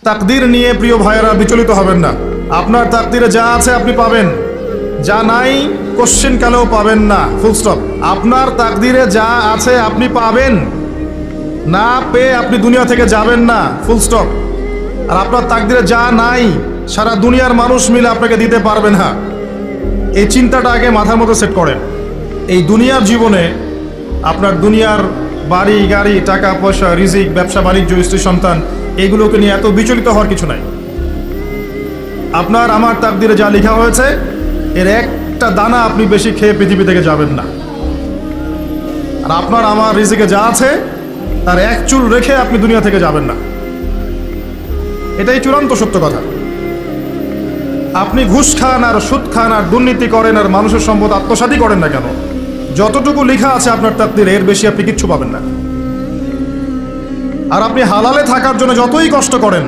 তাকদীর নিয়ে প্রিয় ভাইয়েরা বিচলিত হবেন না। আপনার তাকদীরে যা আছে আপনি পাবেন, যা নাই কোশ্চেন কালেও পাবেন না, ফুল স্টপ। আপনার তাকদীরে যা আছে আপনি পাবেন, না পেয়ে আপনি দুনিয়া থেকে যাবেন না, ফুল স্টপ। আর আপনার তাকদীরে যা নাই সারা দুনিয়ার মানুষ মিলে আপনাকে দিতে পারবে না। এই চিন্তাটা আগে মাথার মধ্যে সেট করেন। এই দুনিয়ার জীবনে আপনার দুনিয়ার বাড়ি গাড়ি, টাকা পয়সা, রিজিক, ব্যবসা বাণিজ্য, স্ত্রী সন্তান, এগুলোকে নিয়ে এত বিচলিত হওয়ার কিছু নাই। আপনার আমার তাকদীরে যা লেখা হয়েছে এর একটা দানা আপনি বেশি খেয়ে পৃথিবী থেকে যাবেন না। আর আপনার আমার রিজিকে যা আছে তার এক চুল রেখে আপনি দুনিয়া থেকে যাবেন না। এটাই চূড়ান্ত সত্য কথা। আপনি ঘুষ খান আর সুদ খান আর দুর্নীতি করেন আর মানুষের সম্পদ আত্মসাৎই করেন না কেন, যতটুকু লেখা আছে আপনার তাকদীরে এর বেশি আপনি কিচ্ছু পাবেন না। আর আপনি হালালে থাকার জন্য যতই কষ্ট করেন